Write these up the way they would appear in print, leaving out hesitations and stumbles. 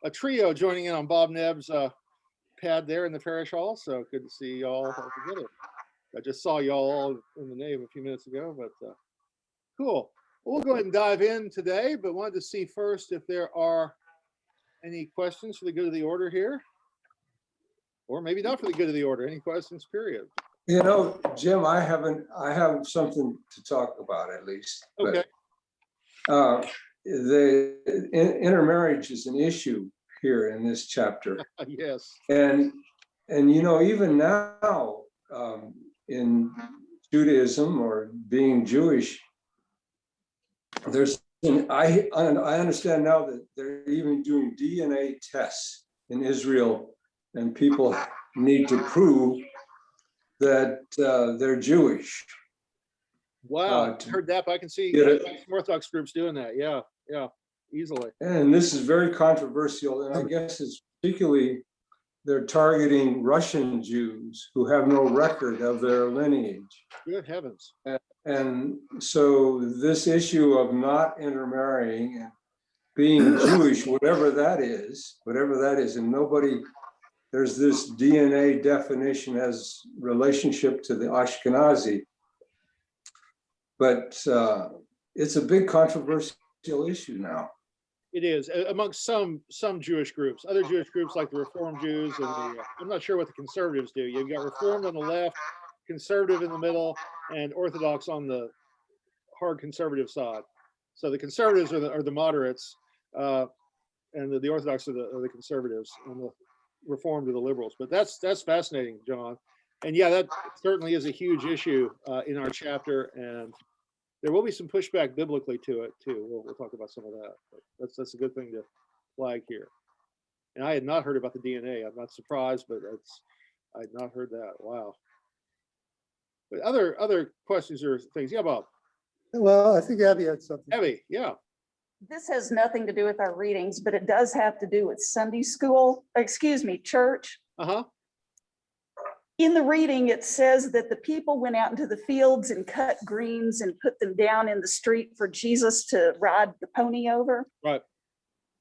a trio joining in on Bob Nebb's pad there in the parish hall. So good to see y'all all together. I just saw y'all all in the nave a few minutes ago, but cool. We'll go ahead and dive in today, but wanted to see first if there are any questions for the good of the order here, or maybe not for the good of the order. Any questions, period? You know, Jim, I have something to talk about at least. Okay. But, the intermarriage is an issue here in this chapter. Yes. And you know, even now in Judaism or being Jewish, I understand now that they're even doing DNA tests in Israel, and people need to prove that they're Jewish. Wow, heard that, but I can see some Orthodox groups doing that. Yeah, easily. And this is very controversial, and I guess it's particularly they're targeting Russian Jews who have no record of their lineage. Good heavens. And so this issue of not intermarrying and being Jewish, whatever that is, and there's this DNA definition as relationship to the Ashkenazi, but it's a big controversial issue now. It is amongst some Jewish groups. Other Jewish groups like the Reformed Jews and I'm not sure what the conservatives do. You've got Reformed on the left, conservative in the middle, and Orthodox on the hard conservative side. So the conservatives are the moderates, and the Orthodox are the conservatives, and the Reformed are the liberals. But that's fascinating, John. And yeah, that certainly is a huge issue in our chapter, and there will be some pushback biblically to it too. We'll talk about some of that. But that's a good thing to flag here. And I had not heard about the DNA. I'm not surprised, but I had not heard that. Wow. But other questions or things? Yeah, Bob. Well, I think Abby had something. Abby, yeah. This has nothing to do with our readings, but it does have to do with Sunday school, church. Uh-huh. In the reading, it says that the people went out into the fields and cut greens and put them down in the street for Jesus to ride the pony over. Right.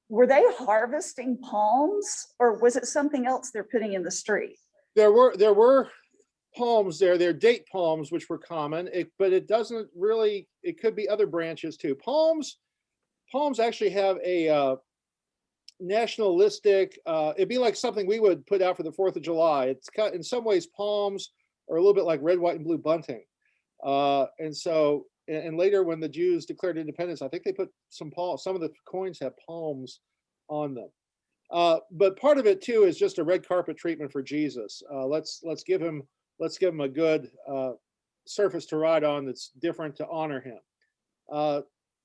Were they harvesting palms, or was it something else they're putting in the street? There were palms there. They're date palms, which were common, but it doesn't really, it could be other branches too. Palms actually have a nationalistic, it'd be like something we would put out for the 4th of July. It's in some ways, palms are a little bit like red, white, and blue bunting. And later when the Jews declared independence, I think they put some of the coins have palms on them. But part of it too is just a red carpet treatment for Jesus. Let's give him a good surface to ride on that's different to honor him.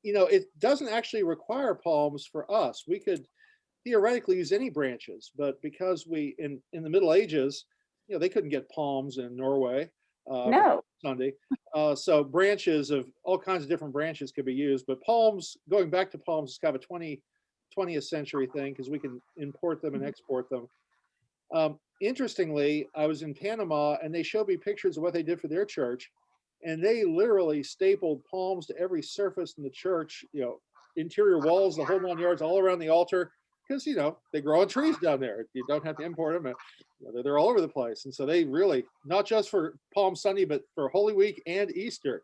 You know, it doesn't actually require palms for us. We could theoretically use any branches, but because we in the Middle Ages, you know, they couldn't get palms in Norway. No. Sunday. So branches of all kinds of different branches could be used, but palms, going back to palms, is kind of a 20th century thing because we can import them and export them. Interestingly, I was in Panama and they showed me pictures of what they did for their church, and they literally stapled palms to every surface in the church, you know, interior walls, the whole 9 yards, all around the altar, because, you know, they grow on trees down there. You don't have to import them. You know, they're all over the place. And so they really, not just for Palm Sunday, but for Holy Week and Easter,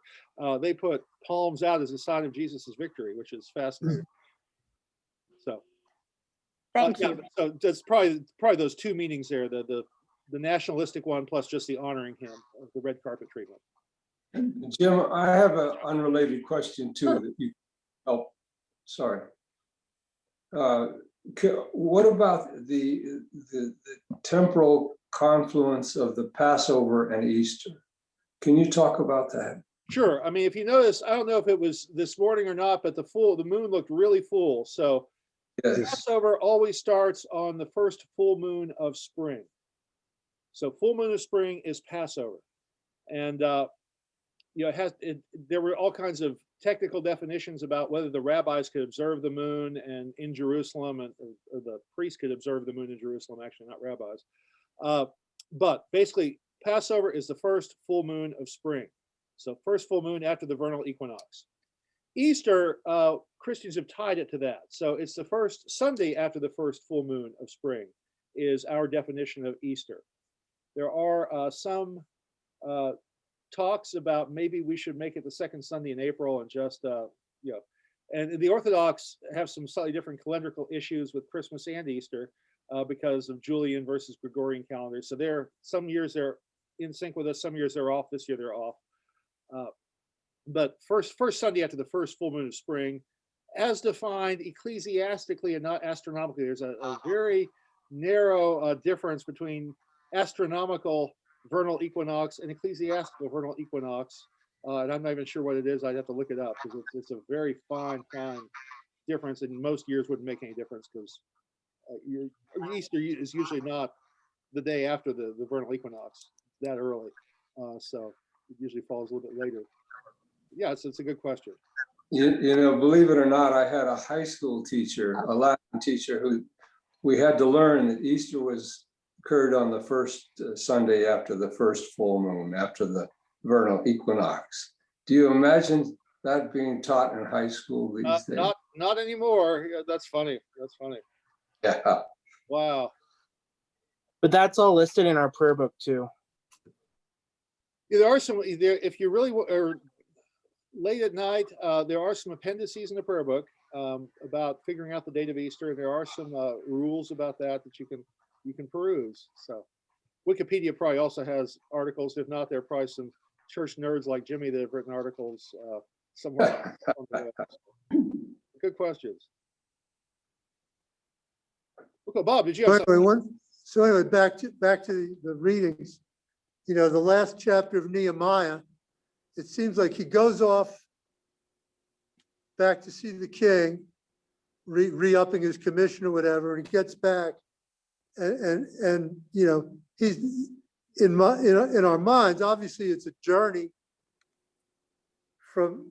they put palms out as a sign of Jesus's victory, which is fascinating. So, Thank you. So that's probably those two meanings there, the nationalistic one plus just the honoring him of the red carpet treatment. Jim, I have an unrelated question too. Sure. That you help. Sorry. What about the temporal confluence of the Passover and Easter? Can you talk about that? Sure. I mean, if you notice, I don't know if it was this morning or not, but the moon looked really full. So Yes. Passover always starts on the first full moon of spring. So full moon of spring is Passover, and you know, there were all kinds of technical definitions about whether the rabbis could observe the moon and in Jerusalem, or the priests could observe the moon in Jerusalem. Actually, not rabbis. But basically, Passover is the first full moon of spring. So first full moon after the vernal equinox. Easter, Christians have tied it to that. So it's the first Sunday after the first full moon of spring is our definition of Easter. There are some talks about maybe we should make it the second Sunday in April and just, and the Orthodox have some slightly different calendrical issues with Christmas and Easter because of Julian versus Gregorian calendars. So some years they're in sync with us, some years they're off. This year they're off. But first Sunday after the first full moon of spring, as defined ecclesiastically and not astronomically, there's a very narrow difference between astronomical vernal equinox and ecclesiastical vernal equinox. And I'm not even sure what it is. I'd have to look it up because it's a very fine difference. And most years wouldn't make any difference because your Easter is usually not the day after the vernal equinox that early. So it usually falls a little bit later. Yeah, it's a good question. You know, believe it or not, I had a high school teacher, a Latin teacher, who we had to learn that Easter occurred on the first Sunday after the first full moon, after the vernal equinox. Do you imagine that being taught in high school these days? Not anymore. Yeah, that's funny. That's funny. Yeah. Wow. But that's all listed in our prayer book too. Yeah, there are some. If you really are late at night, there are some appendices in the prayer book about figuring out the date of Easter, and there are some rules about that you can peruse. So Wikipedia probably also has articles. If not, there are probably some church nerds like Jimmy that have written articles somewhere. Good questions. Okay, Bob, did you have something? So anyway, back to the readings. You know, the last chapter of Nehemiah, it seems like he goes off back to see the king, re-upping his commission or whatever, and he gets back, and you know, he's in our minds. Obviously, it's a journey from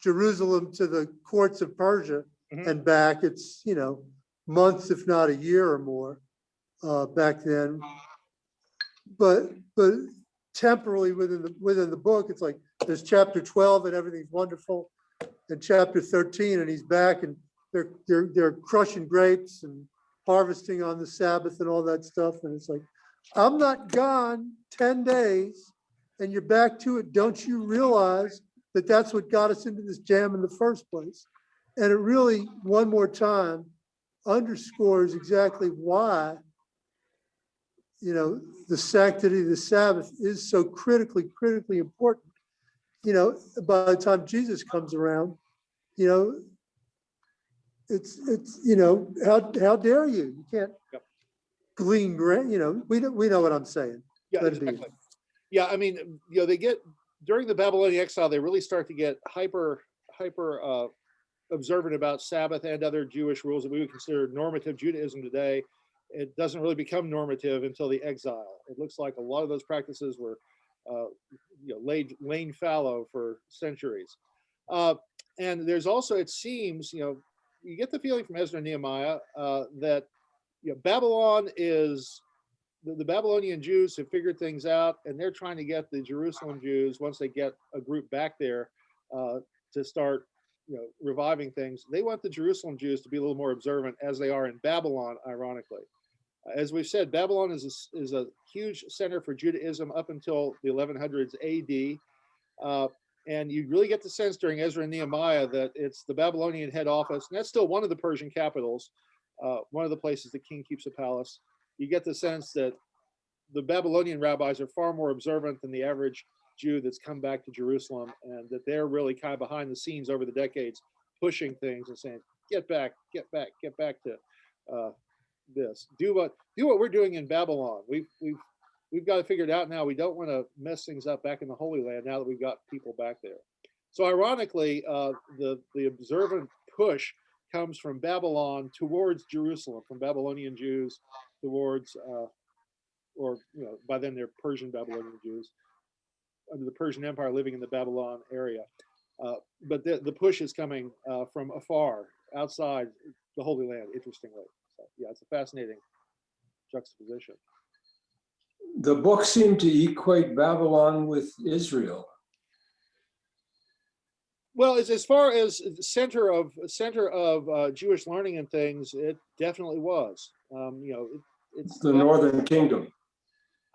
Jerusalem to the courts of Persia and back. It's, you know, months, if not a year or more, back then. But temporally within the book, it's like there's chapter 12 and everything's wonderful, and chapter 13 and he's back and they're crushing grapes and harvesting on the Sabbath and all that stuff. And it's like, I'm not gone 10 days and you're back to it. Don't you realize that that's what got us into this jam in the first place? And it really, one more time, underscores exactly why, you know, the sanctity of the Sabbath is so critically important. You know, by the time Jesus comes around, you know, it's you know, how dare you? You can't glean grain. You know, we know what I'm saying. Yeah, exactly. Yeah, I mean, you know, they get during the Babylonian exile, they really start to get hyper observant about Sabbath and other Jewish rules that we would consider normative Judaism today. It doesn't really become normative until the exile. It looks like a lot of those practices were, you know, laid fallow for centuries. And there's also, it seems, you know, you get the feeling from Ezra and Nehemiah that, you know, Babylon is the Babylonian Jews have figured things out, and they're trying to get the Jerusalem Jews, once they get a group back there, to start, you know, reviving things. They want the Jerusalem Jews to be a little more observant, as they are in Babylon, ironically. As we've said, Babylon is a huge center for Judaism up until the 1100s AD. And you really get the sense during Ezra and Nehemiah that it's the Babylonian head office, and that's still one of the Persian capitals, one of the places the king keeps a palace. You get the sense that the Babylonian rabbis are far more observant than the average Jew that's come back to Jerusalem, and that they're really kind of behind the scenes over the decades, pushing things and saying, get back to this. Do what we're doing in Babylon. We've got to figure it out now. We don't want to mess things up back in the Holy Land now that we've got people back there. So ironically, the observant push comes from Babylon towards Jerusalem, from Babylonian Jews towards, or you know, by then they're Persian Babylonian Jews under the Persian Empire living in the Babylon area. But the push is coming from afar, outside the Holy Land, interestingly. So yeah, it's a fascinating juxtaposition. The book seemed to equate Babylon with Israel. Well, as far as center of Jewish learning and things, it definitely was. It's The Northern Kingdom,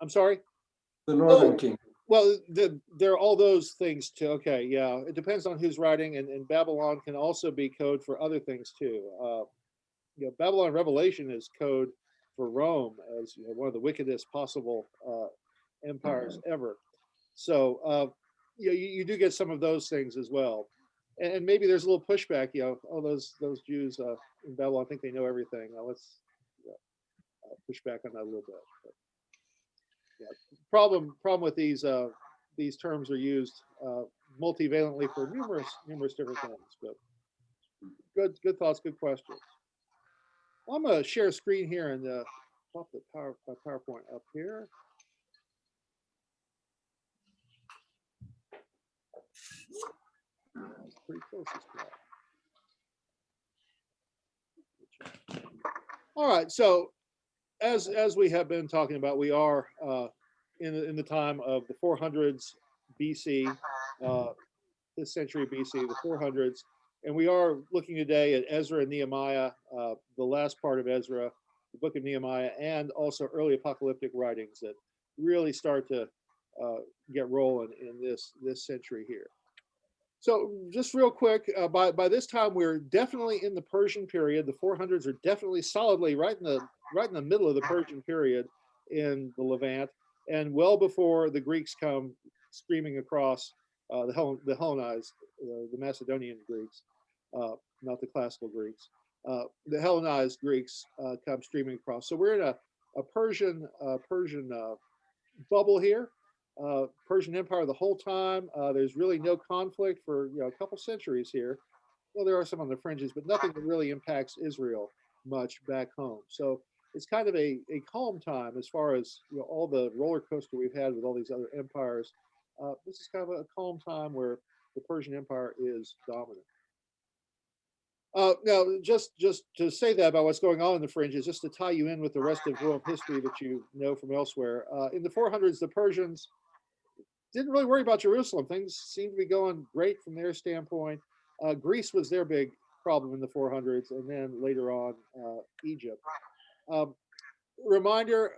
I'm sorry. the Northern Oh, Kingdom. well, there are all those things too. Okay, yeah, it depends on who's writing, and Babylon can also be code for other things too. Babylon Revelation is code for Rome as one of the wickedest possible empires ever. So you do get some of those things as well, and maybe there's a little pushback. Oh, those Jews in Babylon think they know everything. Let's push back on that a little bit. But, problem with these terms are used multivalently for numerous different things. But good thoughts, good questions. Well, I'm going to share a screen here and pop the PowerPoint up here. That's pretty close as well. All right, so as we have been talking about, we are in the time of the 400s BC, this century BC, the 400s, and we are looking today at Ezra and Nehemiah, the last part of Ezra, the book of Nehemiah, and also early apocalyptic writings that really start to get rolling in this century here. So just real quick, by this time we're definitely in the Persian period. The 400s are definitely solidly right in the middle of the Persian period in the Levant, and well before the Greeks come streaming across, the Hellenized, the Macedonian Greeks, not the classical Greeks. The Hellenized Greeks come streaming across. So we're in a Persian bubble here. Persian Empire the whole time. There's really no conflict for a couple centuries here. Well, there are some on the fringes, but nothing that really impacts Israel much back home. So it's kind of a calm time as far as all the roller coaster we've had with all these other empires. This is kind of a calm time where the Persian Empire is dominant. Now, just to say that about what's going on in the fringes, just to tie you in with the rest of world history that you know from elsewhere. In the 400s, the Persians didn't really worry about Jerusalem. Things seemed to be going great from their standpoint. Greece was their big problem in the 400s, and then later on, Egypt. Reminder,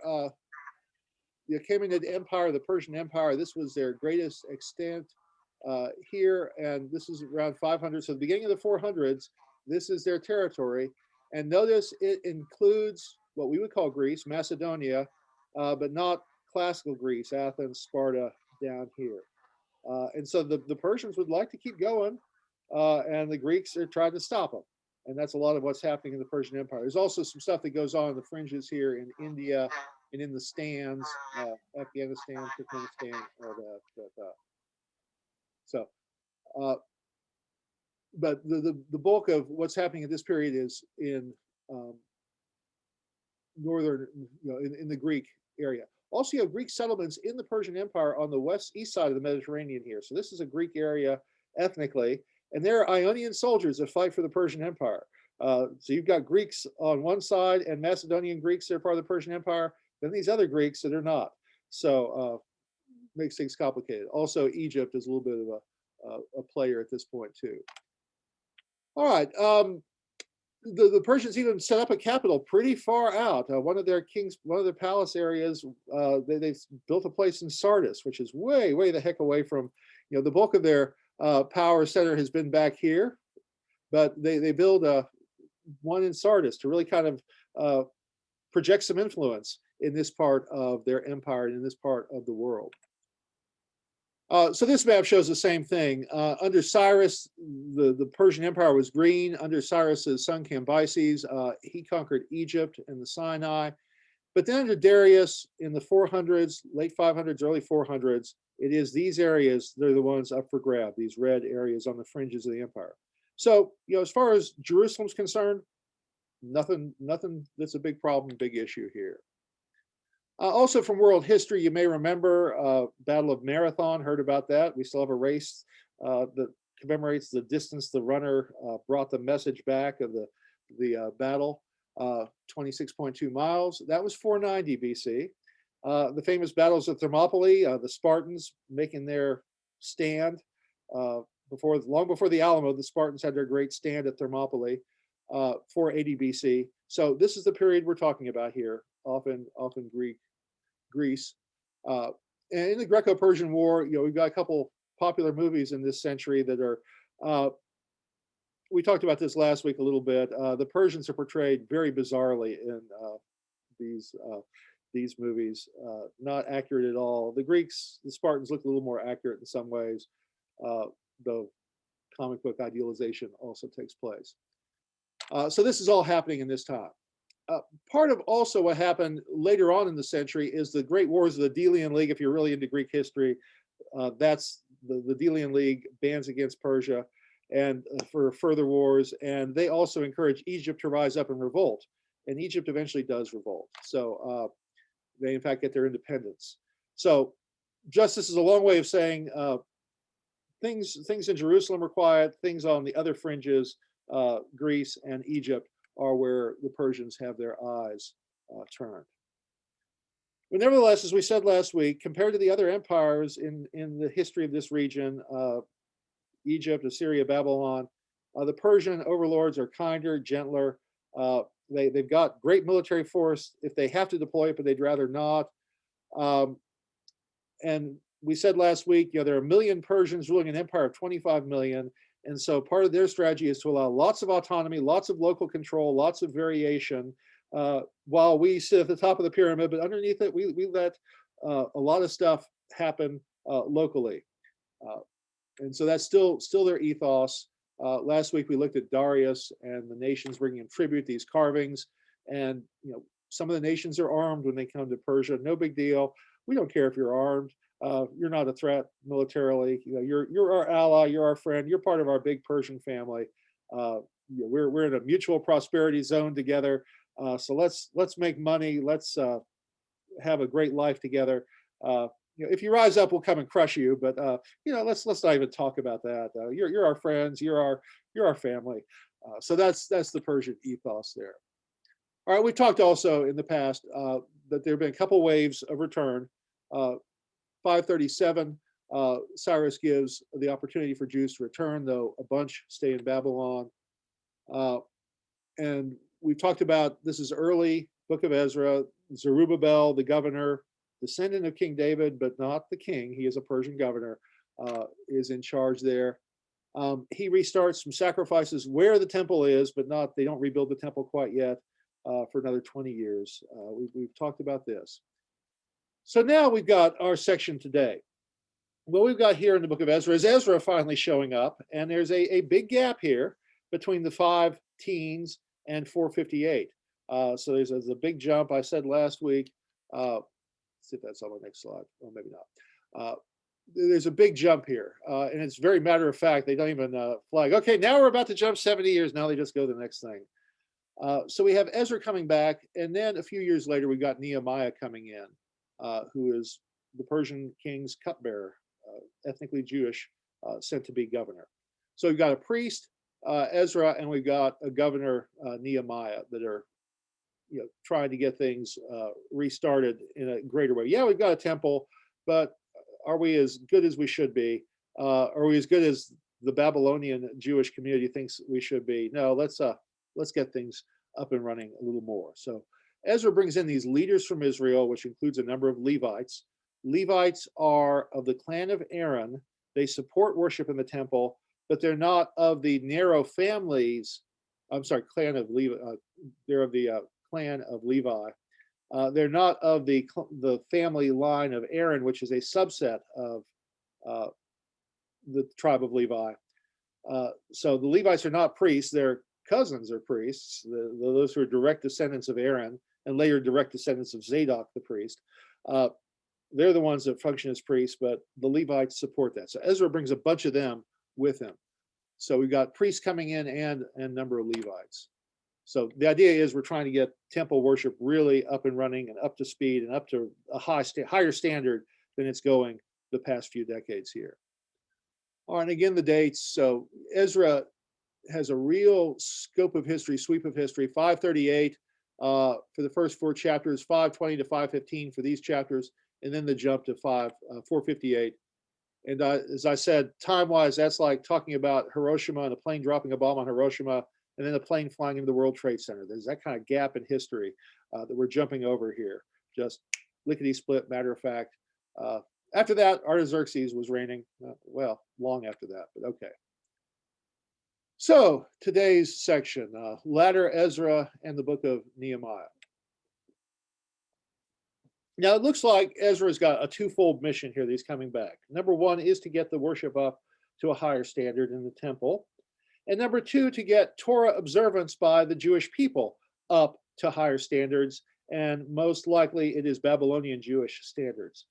the Achaemenid Empire, the Persian Empire, this was their greatest extent here, and this is around 500. So the beginning of the 400s, this is their territory. And notice it includes what we would call Greece, Macedonia, but not classical Greece, Athens, Sparta, down here. And so the Persians would like to keep going, and the Greeks are trying to stop them. And that's a lot of what's happening in the Persian Empire. There's also some stuff that goes on in the fringes here in India and in the stands, Afghanistan, Turkmenistan, all that. But the bulk of what's happening at this period is in northern, in the Greek area. Also, you have Greek settlements in the Persian Empire on the east side of the Mediterranean here. So this is a Greek area ethnically, and there are Ionian soldiers that fight for the Persian Empire. So you've got Greeks on one side and Macedonian Greeks that are part of the Persian Empire, then these other Greeks that are not. So makes things complicated. Also, Egypt is a little bit of a player at this point too. All right. The Persians even set up a capital pretty far out. One of their palace areas, they built a place in Sardis, which is way the heck away from, the bulk of their power center has been back here, but they build one in Sardis to really kind of project some influence in this part of their empire and in this part of the world. So this map shows the same thing. Under Cyrus, the Persian Empire was green. Under Cyrus's son Cambyses, he conquered Egypt and the Sinai. But then under Darius in the 400s, late 500s, early 400s, it is these areas, they're the ones up for grab, these red areas on the fringes of the empire. So, as far as Jerusalem's concerned, nothing that's a big problem, big issue here. Also from world history, you may remember Battle of Marathon, heard about that. We still have a race that commemorates the distance the runner brought the message back of the battle, 26.2 miles. That was 490 BC. The famous battles of Thermopylae, the Spartans making their stand long before the Alamo, the Spartans had their great stand at Thermopylae, 480 BC. So this is the period we're talking about here, often Greece. And in the Greco-Persian War, we've got a couple popular movies in this century that are, we talked about this last week a little bit. The Persians are portrayed very bizarrely in these movies, not accurate at all. The Greeks, the Spartans look a little more accurate in some ways, though comic book idealization also takes place. So this is all happening in this time. Part of also what happened later on in the century is the Great Wars of the Delian League. If you're really into Greek history, that's the Delian League bands against Persia and for further wars. And they also encourage Egypt to rise up and revolt. And Egypt eventually does revolt. So they in fact get their independence. So justice is a long way of saying things in Jerusalem are quiet, things on the other fringes, Greece and Egypt, are where the Persians have their eyes turned. But nevertheless, as we said last week, compared to the other empires in the history of this region, Egypt, Assyria, Babylon, the Persian overlords are kinder, gentler. They've got great military force if they have to deploy it, but they'd rather not. And we said last week, there are 1 million Persians ruling an empire of 25 million. And so part of their strategy is to allow lots of autonomy, lots of local control, lots of variation, while we sit at the top of the pyramid, but underneath it, we let a lot of stuff happen locally. And so that's still their ethos. Last week, we looked at Darius and the nations bringing him tribute, these carvings. And some of the nations are armed when they come to Persia. No big deal. We don't care if you're armed. You're not a threat militarily. You're our ally. You're our friend. You're part of our big Persian family. We're in a mutual prosperity zone together. So let's make money. Let's have a great life together. If you rise up, we'll come and crush you. But let's not even talk about that. You're our friends. You're our family. So that's the Persian ethos there. All right. We talked also in the past that there have been a couple waves of return. 537, Cyrus gives the opportunity for Jews to return, though a bunch stay in Babylon. And we've talked about, this is early book of Ezra, Zerubbabel, the governor, descendant of King David, but not the king. He is a Persian governor, is in charge there. He restarts some sacrifices where the temple is, but they don't rebuild the temple quite yet for another 20 years. We've talked about this. So now we've got our section today. What we've got here in the book of Ezra is Ezra finally showing up, and there's a big gap here between the 5 teens and 458. So there's a big jump. I said last week, let's see if that's on my next slide. Oh, maybe not. There's a big jump here, and it's very matter of fact. They don't even flag, okay, now we're about to jump 70 years. Now they just go to the next thing. So we have Ezra coming back, and then a few years later, we got Nehemiah coming in. Who is the Persian king's cupbearer, ethnically Jewish, sent to be governor. So we've got a priest, Ezra, and we've got a governor, Nehemiah, that are trying to get things restarted in a greater way. Yeah, we've got a temple, but are we as good as we should be? Are we as good as the Babylonian Jewish community thinks we should be? No, let's get things up and running a little more. So Ezra brings in these leaders from Israel, which includes a number of Levites. Levites are of the clan of Aaron. They support worship in the temple, but they're not of the narrow families. I'm sorry, clan of Levi. They're of the clan of Levi. They're not of the family line of Aaron, which is a subset of the tribe of Levi. So the Levites are not priests. Their cousins are priests, those who are direct descendants of Aaron, and later direct descendants of Zadok, the priest. They're the ones that function as priests, but the Levites support that. So Ezra brings a bunch of them with him. So we've got priests coming in and a number of Levites. So the idea is we're trying to get temple worship really up and running and up to speed and up to a higher standard than it's going the past few decades here. All right, and again, the dates. So Ezra has a real scope of history, sweep of history, 538 for the first 4 chapters, 520 to 515 for these chapters, and then the jump to 458. And as I said, time-wise, that's like talking about Hiroshima and a plane dropping a bomb on Hiroshima and then a plane flying into the World Trade Center. There's that kind of gap in history that we're jumping over here. Just lickety-split, matter of fact. After that, Artaxerxes was reigning. Well, long after that, but okay. So today's section, Latter Ezra and the book of Nehemiah. Now it looks like Ezra's got a twofold mission here that he's coming back. Number one is to get the worship up to a higher standard in the temple. And number two, to get Torah observance by the Jewish people up to higher standards. And most likely it is Babylonian Jewish standards.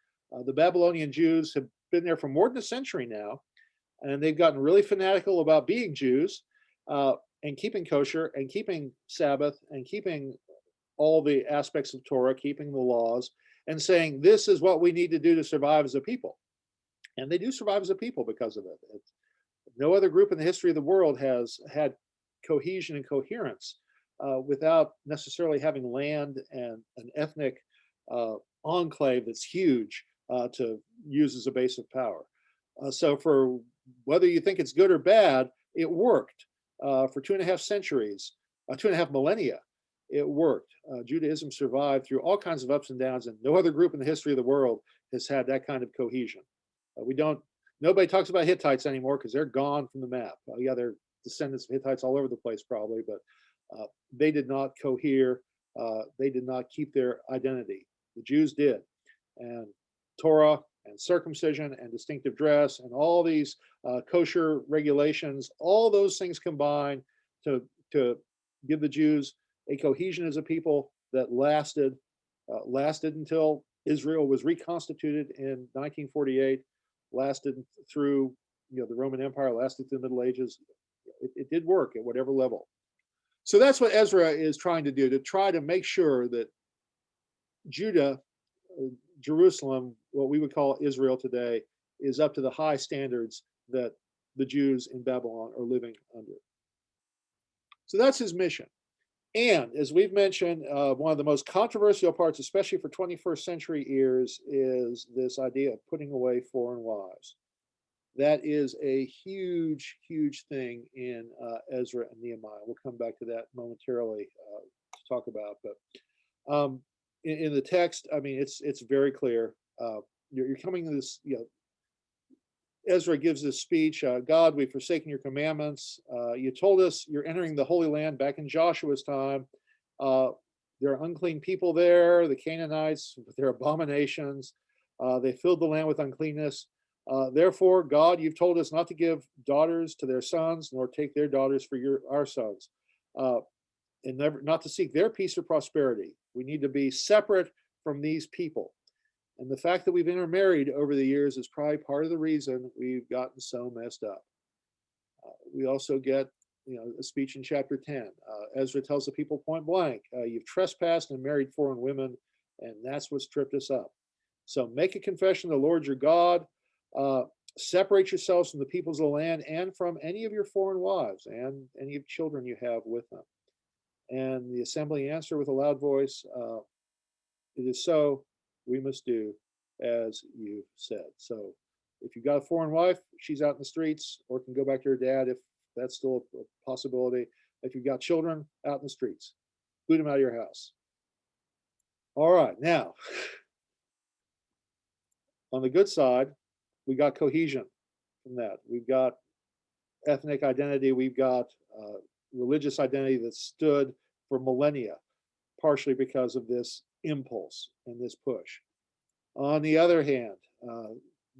The Babylonian Jews have been there for more than a century now, and they've gotten really fanatical about being Jews and keeping kosher and keeping Sabbath and keeping all the aspects of Torah, keeping the laws, and saying this is what we need to do to survive as a people. And they do survive as a people because of it. No other group in the history of the world has had cohesion and coherence without necessarily having land and an ethnic enclave that's huge to use as a base of power. So for whether you think it's good or bad, it worked for 2.5 centuries, 2.5 millennia. It worked. Judaism survived through all kinds of ups and downs, and no other group in the history of the world has had that kind of cohesion. Nobody talks about Hittites anymore because they're gone from the map. Yeah, they're descendants of Hittites all over the place probably, but they did not cohere. They did not keep their identity. The Jews did. And Torah and circumcision and distinctive dress and all these kosher regulations, all those things combined to give the Jews a cohesion as a people that lasted until Israel was reconstituted in 1948, lasted through the Roman Empire, lasted through the Middle Ages. It did work at whatever level. So that's what Ezra is trying to do, to try to make sure that Judah, Jerusalem, what we would call Israel today, is up to the high standards that the Jews in Babylon are living under. So that's his mission. And as we've mentioned, one of the most controversial parts, especially for 21st century ears, is this idea of putting away foreign wives. That is a huge, huge thing in Ezra and Nehemiah. We'll come back to that momentarily to talk about. But in the text, I mean, it's very clear. You're coming to this, Ezra gives this speech, God, we've forsaken your commandments. You told us you're entering the Holy Land back in Joshua's time. There are unclean people there, the Canaanites, with their abominations. They filled the land with uncleanness. Therefore, God, you've told us not to give daughters to their sons, nor take their daughters for our sons, and never not to seek their peace or prosperity. We need to be separate from these people. And the fact that we've intermarried over the years is probably part of the reason we've gotten so messed up. We also get, a speech in chapter 10. Ezra tells the people point blank, you've trespassed and married foreign women, and that's what's tripped us up. So make a confession to the Lord your God. Separate yourselves from the peoples of the land and from any of your foreign wives and any of children you have with them. And the assembly answered with a loud voice, it is so, we must do as you said. So if you've got a foreign wife, she's out in the streets or can go back to her dad if that's still a possibility. If you've got children, out in the streets, boot them out of your house. All right, now, on the good side, we got cohesion from that. We've got ethnic identity. We've got religious identity that stood for millennia, partially because of this impulse and this push. On the other hand,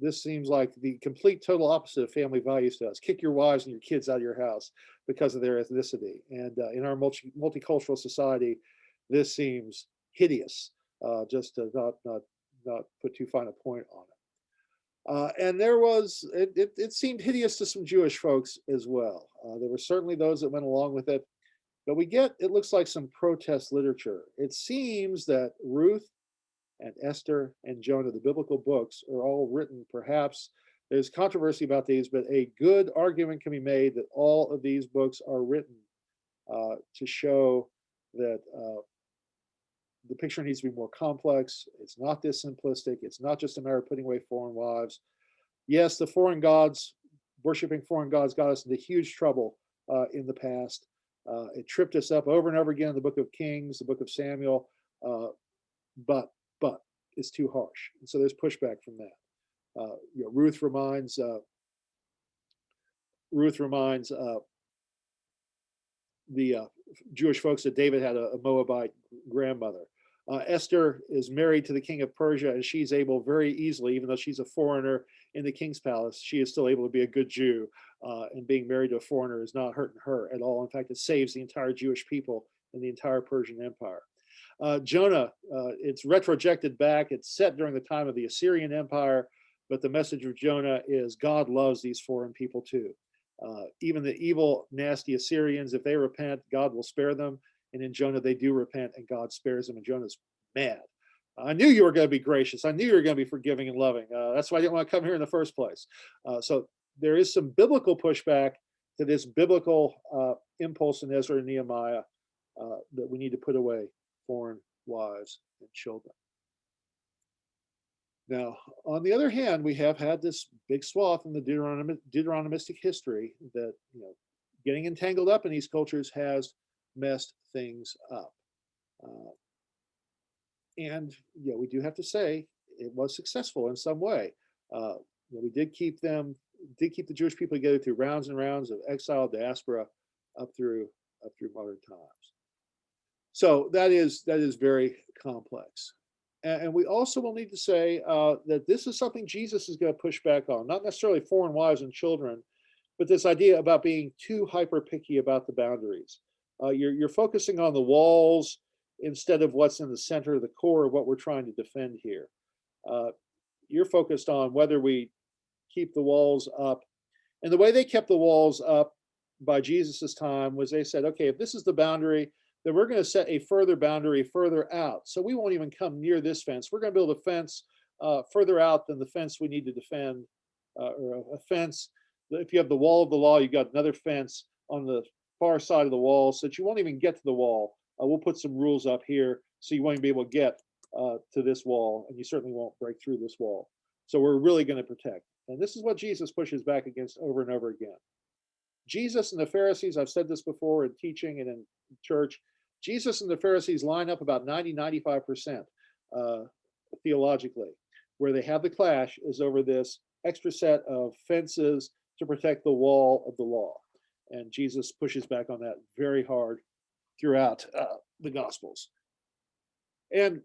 this seems like the complete total opposite of family values to us. Kick your wives and your kids out of your house because of their ethnicity. And in our multicultural society, this seems hideous, just to not put too fine a point on it. And it seemed hideous to some Jewish folks as well. There were certainly those that went along with it, but it looks like some protest literature. It seems that Ruth and Esther and Jonah, the biblical books, are all written, perhaps, there's controversy about these, but a good argument can be made that all of these books are written to show that the picture needs to be more complex. It's not this simplistic. It's not just a matter of putting away foreign wives. Yes, the foreign gods, worshiping foreign gods, got us into huge trouble in the past. It tripped us up over and over again in the book of Kings, the book of Samuel, but it's too harsh. And so there's pushback from that. Ruth reminds the Jewish folks that David had a Moabite grandmother. Esther is married to the king of Persia, and she's able very easily, even though she's a foreigner in the king's palace, she is still able to be a good Jew. And being married to a foreigner is not hurting her at all. In fact, it saves the entire Jewish people and the entire Persian Empire. Jonah, it's retrojected back. It's set during the time of the Assyrian Empire, but the message of Jonah is God loves these foreign people too. Even the evil, nasty Assyrians, if they repent, God will spare them. And in Jonah, they do repent and God spares them. And Jonah's mad. I knew you were going to be gracious. I knew you were going to be forgiving and loving. That's why I didn't want to come here in the first place. So there is some biblical pushback to this biblical impulse in Ezra and Nehemiah that we need to put away foreign wives and children. Now, on the other hand, we have had this big swath in the Deuteronomistic history that, getting entangled up in these cultures has messed things up. And we do have to say it was successful in some way. We did keep the Jewish people together through rounds and rounds of exile, diaspora, up through modern times. So that is very complex. And we also will need to say that this is something Jesus is going to push back on, not necessarily foreign wives and children, but this idea about being too hyper picky about the boundaries. You're focusing on the walls instead of what's in the center, the core of what we're trying to defend here. You're focused on whether we keep the walls up. And the way they kept the walls up by Jesus's time was they said, okay, if this is the boundary, then we're going to set a further boundary further out. So we won't even come near this fence. We're going to build a fence further out than the fence we need to defend, or a fence. If you have the wall of the law, you've got another fence on the far side of the wall so that you won't even get to the wall. We'll put some rules up here so you won't even be able to get to this wall, and you certainly won't break through this wall. So we're really going to protect. And this is what Jesus pushes back against over and over again. Jesus and the Pharisees, I've said this before in teaching and in church, Jesus and the Pharisees line up about 90-95% theologically. Where they have the clash is over this extra set of fences to protect the wall of the law. And Jesus pushes back on that very hard throughout the Gospels. And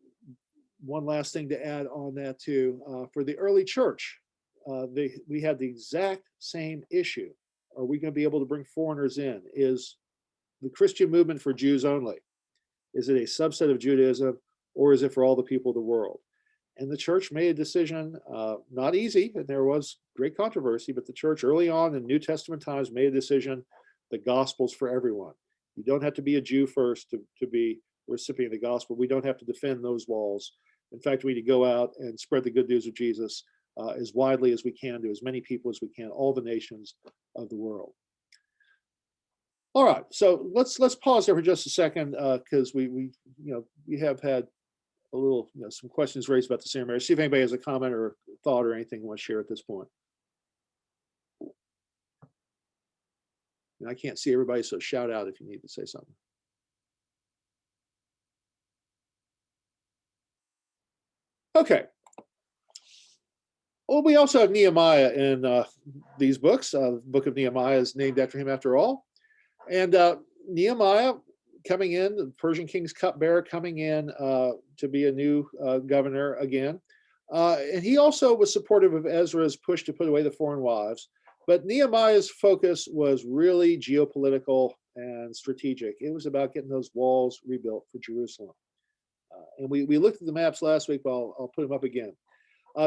one last thing to add on that too, for the early church, we had the exact same issue. Are we going to be able to bring foreigners in? Is the Christian movement for Jews only? Is it a subset of Judaism, or is it for all the people of the world? And the church made a decision, not easy, and there was great controversy, but the church early on in New Testament times made a decision, the gospel's for everyone. You don't have to be a Jew first to be a recipient of the gospel. We don't have to defend those walls. In fact, we need to go out and spread the good news of Jesus as widely as we can to as many people as we can, all the nations of the world. All right, so let's pause there for just a second because we have had a little some questions raised about the intermarriage. See if anybody has a comment or thought or anything you want to share at this point. And I can't see everybody, so shout out if you need to say something. Okay. Well, we also have Nehemiah in these books. The book of Nehemiah is named after him, after all. And Nehemiah coming in, the Persian king's cupbearer coming in to be a new governor again. And he also was supportive of Ezra's push to put away the foreign wives. But Nehemiah's focus was really geopolitical and strategic. It was about getting those walls rebuilt for Jerusalem. And we looked at the maps last week, but I'll put them up again.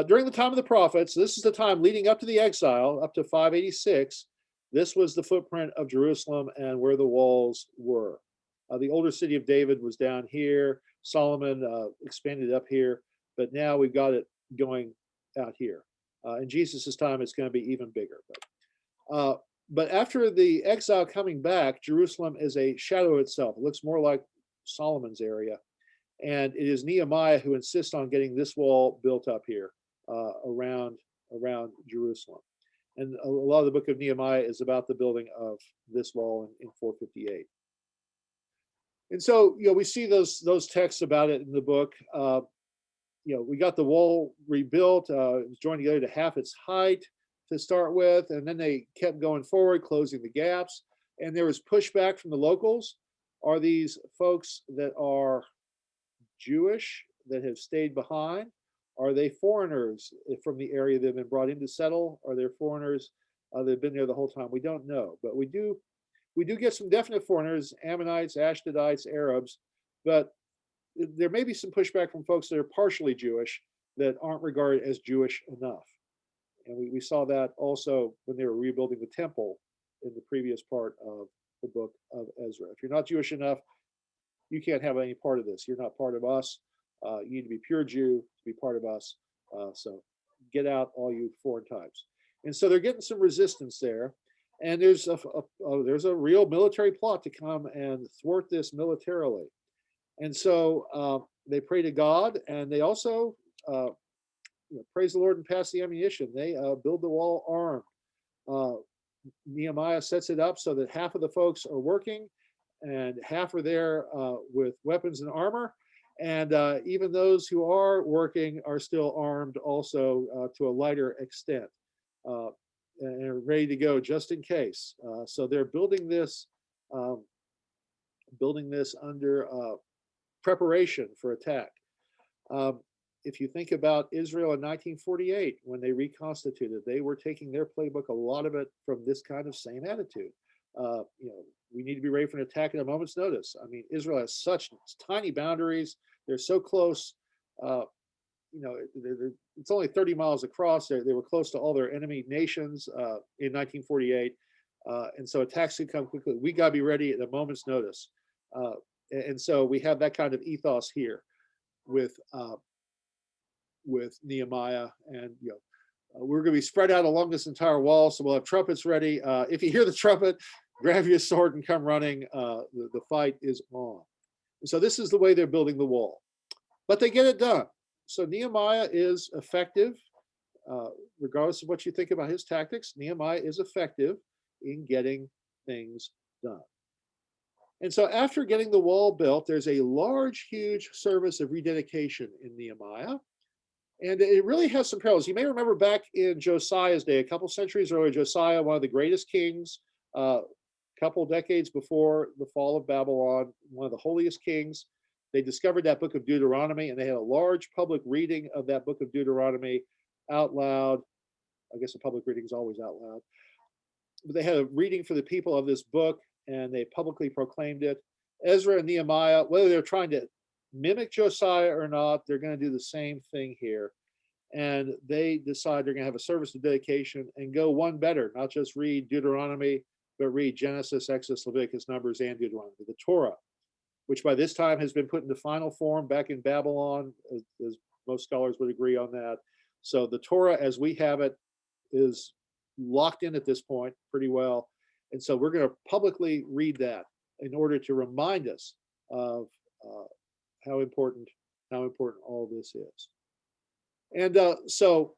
During the time of the prophets, this is the time leading up to the exile, up to 586. This was the footprint of Jerusalem and where the walls were. The older city of David was down here. Solomon expanded up here, but now we've got it going out here. In Jesus' time, it's going to be even bigger. But after the exile coming back, Jerusalem is a shadow of itself. It looks more like Solomon's area. And it is Nehemiah who insists on getting this wall built up here around around Jerusalem. And a lot of the book of Nehemiah is about the building of this wall in 458. And so, we see those texts about it in the book. We got the wall rebuilt. It was joined together to half its height to start with, and then they kept going forward, closing the gaps. And there was pushback from the locals. Are these folks that are Jewish that have stayed behind? Are they foreigners from the area that have been brought in to settle? Are there foreigners that have been there the whole time? We don't know, but we do get some definite foreigners: Ammonites, Ashdodites, Arabs, but there may be some pushback from folks that are partially Jewish that aren't regarded as Jewish enough. And we saw that also when they were rebuilding the temple in the previous part of the book of Ezra. If you're not Jewish enough, you can't have any part of this. You're not part of us. You need to be pure Jew to be part of us. So get out, all you foreign types. And so they're getting some resistance there. And there's a real military plot to come and thwart this militarily. And so they pray to God, and they also praise the Lord and pass the ammunition. They build the wall armed. Nehemiah sets it up so that half of the folks are working and half are there with weapons and armor. And even those who are working are still armed also to a lighter extent and are ready to go just in case. So they're building this under preparation for attack. If you think about Israel in 1948, when they reconstituted, they were taking their playbook, a lot of it from this kind of same attitude. We need to be ready for an attack at a moment's notice. I mean, Israel has such tiny boundaries. They're so close. It's only 30 miles across. They were close to all their enemy nations in 1948. And so attacks could come quickly. We got to be ready at a moment's notice. And so we have that kind of ethos here with Nehemiah, and we're going to be spread out along this entire wall, so we'll have trumpets ready. If you hear the trumpet, grab your sword and come running. The fight is on. And so this is the way they're building the wall, but they get it done. So Nehemiah is effective, regardless of what you think about his tactics. Nehemiah is effective in getting things done. And so after getting the wall built, there's a large, huge service of rededication in Nehemiah. And it really has some parallels. You may remember back in Josiah's day, a couple centuries earlier, Josiah, one of the greatest kings, a couple decades before the fall of Babylon, one of the holiest kings. They discovered that book of Deuteronomy, and they had a large public reading of that book of Deuteronomy out loud. I guess a public reading is always out loud. But they had a reading for the people of this book, and they publicly proclaimed it. Ezra and Nehemiah, whether they're trying to mimic Josiah or not, they're going to do the same thing here. And they decide they're going to have a service of dedication and go one better, not just read Deuteronomy, but read Genesis, Exodus, Leviticus, Numbers, and Deuteronomy, the Torah, which by this time has been put into final form back in Babylon, as most scholars would agree on that. So the Torah as we have it is locked in at this point pretty well. And so we're going to publicly read that in order to remind us of how important all this is. And so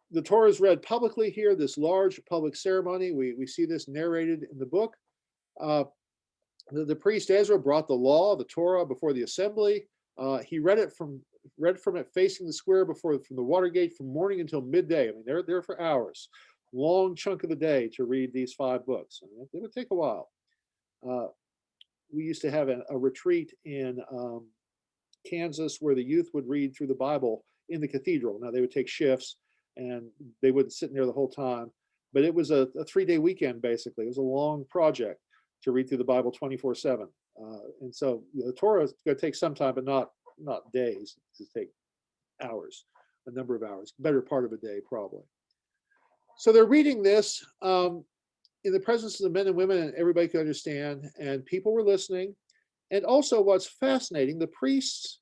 the Torah is read publicly here, this large public ceremony. We see this narrated in the book. The priest Ezra brought the law, the Torah, before the assembly. He read from it facing the square from the Watergate from morning until midday. I mean, they're there for hours. Long chunk of the day to read these 5 books. I mean, it would take a while. We used to have a retreat in Kansas where the youth would read through the Bible in the cathedral. Now they would take shifts and they wouldn't sit in there the whole time, but it was a 3-day weekend basically. It was a long project to read through the Bible 24/7. And so the Torah is going to take some time, but not days. It's going to take hours, a number of hours, better part of a day probably. So they're reading this in the presence of the men and women, and everybody could understand, and people were listening. And also what's fascinating, the priests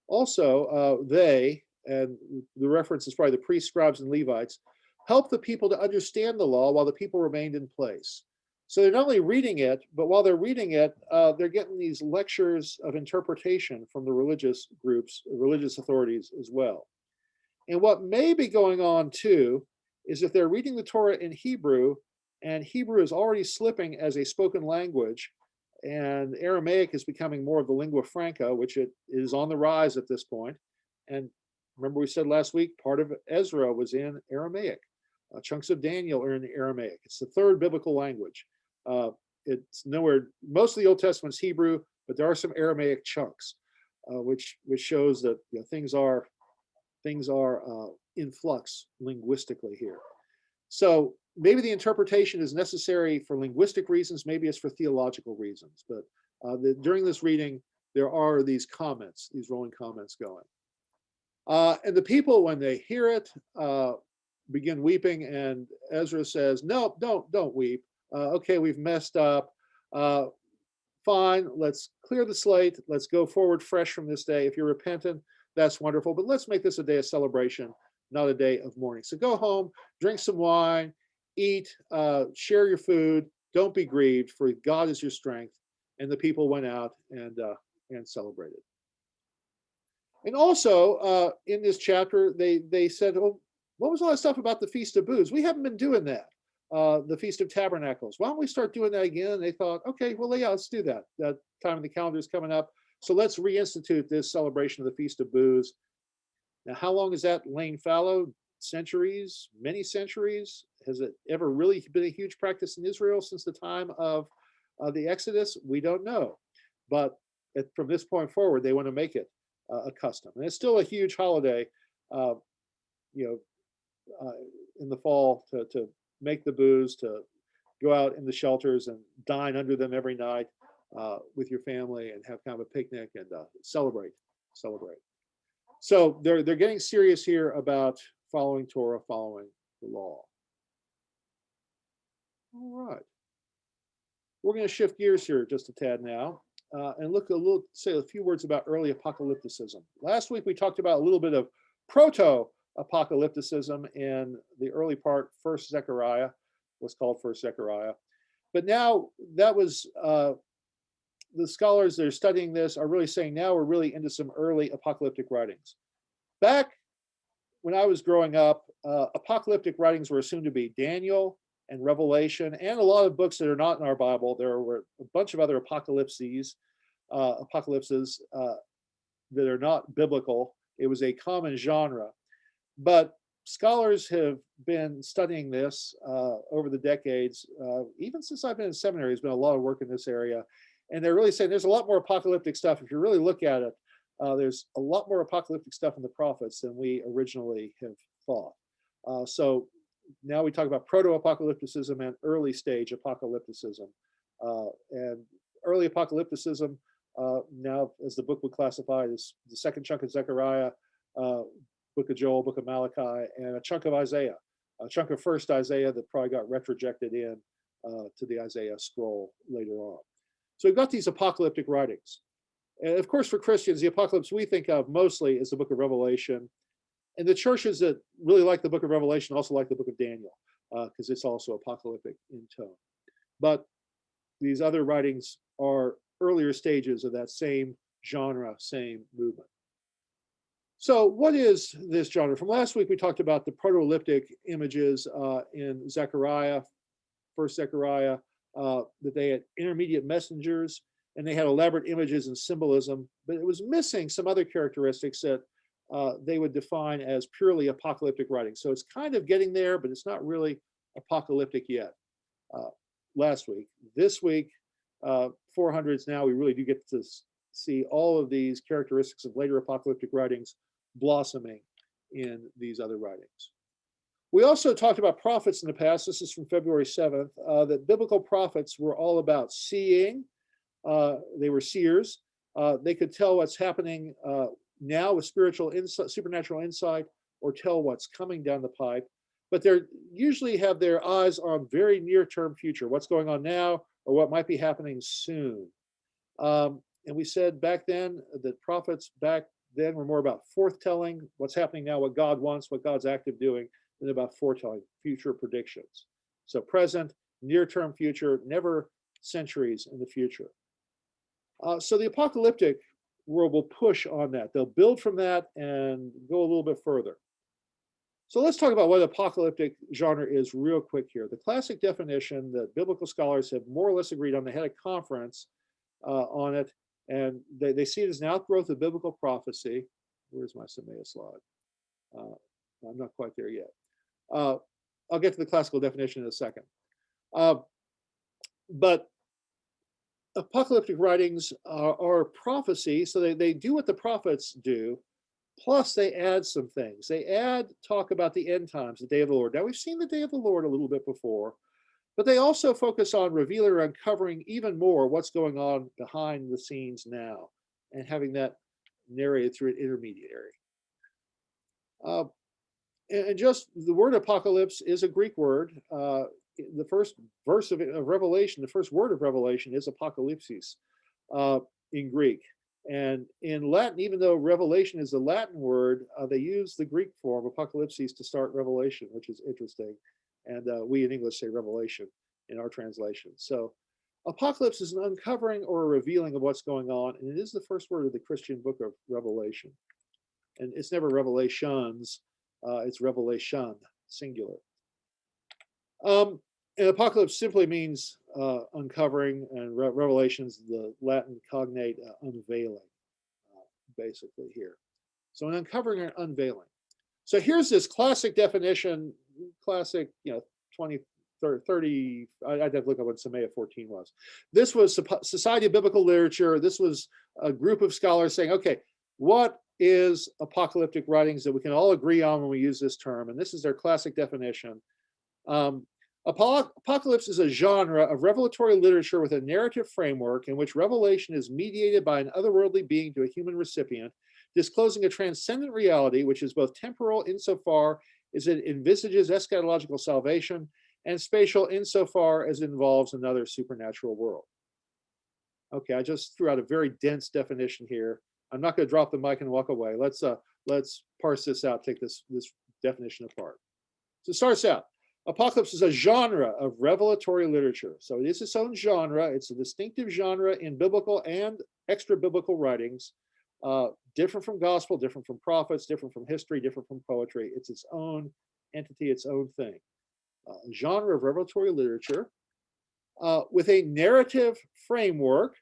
also, and the reference is probably the priests, scribes, and Levites, helped the people to understand the law while the people remained in place. So they're not only reading it, but while they're reading it, they're getting these lectures of interpretation from the religious groups, religious authorities as well. And what may be going on too is if they're reading the Torah in Hebrew, and Hebrew is already slipping as a spoken language, and Aramaic is becoming more of the lingua franca, which it is on the rise at this point. And remember we said last week, part of Ezra was in Aramaic. Chunks of Daniel are in Aramaic. It's the third biblical language. It's nowhere, most of the Old Testament is Hebrew, but there are some Aramaic chunks, which shows that things are in flux linguistically here. So maybe the interpretation is necessary for linguistic reasons, maybe it's for theological reasons, but during this reading, there are these comments, these rolling comments going. And the people, when they hear it, begin weeping, and Ezra says, no, don't weep. Okay, we've messed up. Fine, let's clear the slate. Let's go forward fresh from this day. If you're repentant, that's wonderful, but let's make this a day of celebration, not a day of mourning. So go home, drink some wine, eat, share your food, don't be grieved, for God is your strength. And the people went out and celebrated. And also in this chapter, they said, oh, what was all that stuff about the Feast of Booths? We haven't been doing that. The Feast of Tabernacles. Why don't we start doing that again? And they thought, okay, well, yeah, let's do that. That time in the calendar is coming up. So let's reinstitute this celebration of the Feast of Booths. Now, how long has that lain fallow? Centuries, many centuries? Has it ever really been a huge practice in Israel since the time of the Exodus? We don't know. But from this point forward, they want to make it a custom. And it's still a huge holiday, in the fall to make the booths, to go out in the shelters and dine under them every night with your family and have kind of a picnic and celebrate. So they're getting serious here about following Torah, following the law. All right. We're going to shift gears here just a tad now and say a few words about early apocalypticism. Last week we talked about a little bit of proto-apocalypticism in the early part, First Zechariah, what's called First Zechariah. But now that was the scholars that are studying this are really saying now we're really into some early apocalyptic writings. Back when I was growing up, apocalyptic writings were assumed to be Daniel and Revelation and a lot of books that are not in our Bible. There were a bunch of other apocalypses that are not biblical. It was a common genre. But scholars have been studying this over the decades. Even since I've been in seminary, there's been a lot of work in this area. And they're really saying there's a lot more apocalyptic stuff. If you really look at it, there's a lot more apocalyptic stuff in the prophets than we originally have thought. So now we talk about proto-apocalypticism and early stage apocalypticism. And early apocalypticism, now as the book would classify, is the second chunk of Zechariah, book of Joel, book of Malachi, and a chunk of Isaiah, a chunk of first Isaiah that probably got retrojected in to the Isaiah scroll later on. So we've got these apocalyptic writings. And of course, for Christians, the apocalypse we think of mostly is the book of Revelation. And the churches that really like the book of Revelation also like the book of Daniel, because it's also apocalyptic in tone. But these other writings are earlier stages of that same genre, same movement. So what is this genre? From last week, we talked about the proto-elliptic images in Zechariah, First Zechariah, that they had intermediate messengers, and they had elaborate images and symbolism, but it was missing some other characteristics that they would define as purely apocalyptic writing. So it's kind of getting there, but it's not really apocalyptic yet. Last week. This week, 400s now, we really do get to see all of these characteristics of later apocalyptic writings blossoming in these other writings. We also talked about prophets in the past. This is from February 7th, that biblical prophets were all about seeing. They were seers. They could tell what's happening now with spiritual insight, supernatural insight, or tell what's coming down the pipe. But they usually have their eyes on very near-term future, what's going on now or what might be happening soon. And we said back then that prophets back then were more about forthtelling, what's happening now, what God wants, what God's active doing, than about foretelling future predictions. So present, near-term future, never centuries in the future. So the apocalyptic world will push on that. They'll build from that and go a little bit further. So let's talk about what apocalyptic genre is real quick here. The classic definition that biblical scholars have more or less agreed on, they had a conference on it, and they see it as an outgrowth of biblical prophecy. Where's my Semea slide? I'm not quite there yet. I'll get to the classical definition in a second. But apocalyptic writings are prophecy, so they do what the prophets do, plus they add some things. They add talk about the end times, the day of the Lord. Now, we've seen the day of the Lord a little bit before, but they also focus on revealing or uncovering even more what's going on behind the scenes now and having that narrated through an intermediary. And just the word apocalypse is a Greek word. The first verse of Revelation, the first word of Revelation is apocalypsis in Greek. And in Latin, even though Revelation is a Latin word, they use the Greek form apocalypsis to start Revelation, which is interesting. And we in English say revelation in our translation. So apocalypse is an uncovering or a revealing of what's going on. And it is the first word of the Christian book of Revelation. And it's never revelations, it's revelation, singular. And apocalypse simply means uncovering, and revelations, the Latin cognate unveiling, basically here. So an uncovering and unveiling. So here's this classic definition, classic, 20, 30, I'd have to look up what Semea 14 was. This was Society of Biblical Literature. This was a group of scholars saying, okay, what is apocalyptic writings that we can all agree on when we use this term? And this is their classic definition. Apocalypse is a genre of revelatory literature with a narrative framework in which revelation is mediated by an otherworldly being to a human recipient, disclosing a transcendent reality which is both temporal insofar as it envisages eschatological salvation, and spatial insofar as it involves another supernatural world. Okay, I just threw out a very dense definition here. I'm not going to drop the mic and walk away. Let's parse this out, take this definition apart. So it starts out. Apocalypse is a genre of revelatory literature. So it is its own genre. It's a distinctive genre in biblical and extra-biblical writings, different from gospel, different from prophets, different from history, different from poetry. It's its own entity, its own thing. A genre of revelatory literature with a narrative framework.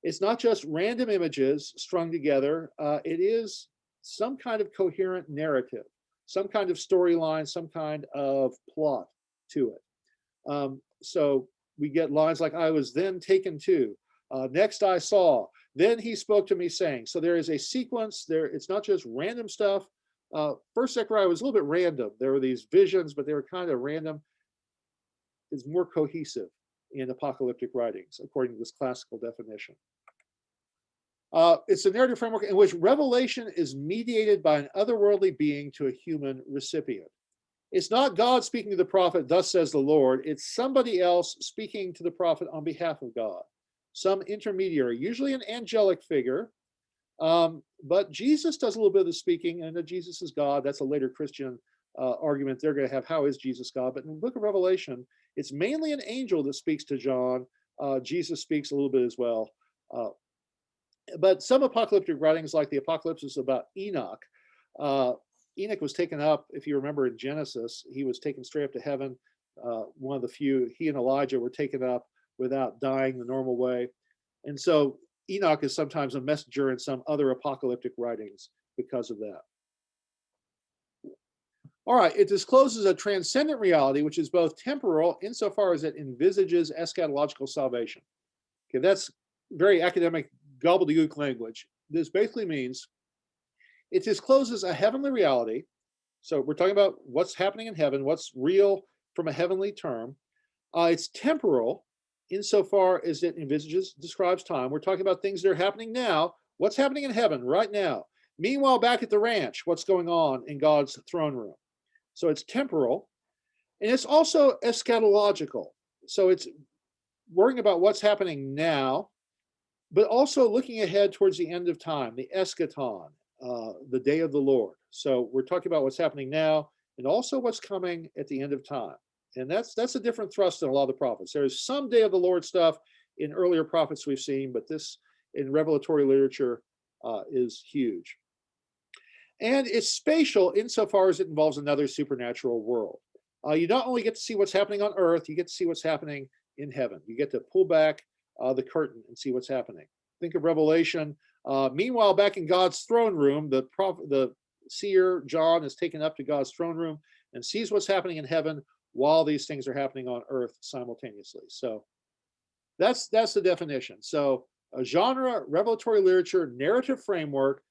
It's not just random images strung together. It is some kind of coherent narrative, some kind of storyline, some kind of plot to it. So we get lines like, I was then taken to, next I saw, then he spoke to me saying. So there is a sequence there. It's not just random stuff. First Zechariah was a little bit random. There were these visions, but they were kind of random. It's more cohesive in apocalyptic writings, according to this classical definition. It's a narrative framework in which revelation is mediated by an otherworldly being to a human recipient. It's not God speaking to the prophet, thus says the Lord. It's somebody else speaking to the prophet on behalf of God. Some intermediary, usually an angelic figure. But Jesus does a little bit of the speaking, and that Jesus is God. That's a later Christian argument they're going to have. How is Jesus God? But in the book of Revelation, it's mainly an angel that speaks to John. Jesus speaks a little bit as well. But some apocalyptic writings, like the Apocalypse, is about Enoch. Enoch was taken up, if you remember in Genesis, he was taken straight up to heaven. One of the few, he and Elijah were taken up without dying the normal way. And so Enoch is sometimes a messenger in some other apocalyptic writings because of that. All right, it discloses a transcendent reality, which is both temporal insofar as it envisages eschatological salvation. Okay, that's very academic gobbledygook language. This basically means it discloses a heavenly reality. So we're talking about what's happening in heaven, what's real from a heavenly term. It's temporal insofar as it envisages, describes time. We're talking about things that are happening now. What's happening in heaven right now? Meanwhile, back at the ranch, what's going on in God's throne room? So it's temporal, and it's also eschatological. So it's worrying about what's happening now, but also looking ahead towards the end of time, the eschaton, the day of the Lord. So we're talking about what's happening now and also what's coming at the end of time. And that's a different thrust than a lot of the prophets. There's some day of the Lord stuff in earlier prophets we've seen, but this in revelatory literature is huge. And it's spatial insofar as it involves another supernatural world. You not only get to see what's happening on earth, you get to see what's happening in heaven. You get to pull back the curtain and see what's happening. Think of Revelation. Meanwhile, back in God's throne room, the seer John is taken up to God's throne room and sees what's happening in heaven while these things are happening on earth simultaneously. So that's the definition. So a genre, revelatory literature, narrative framework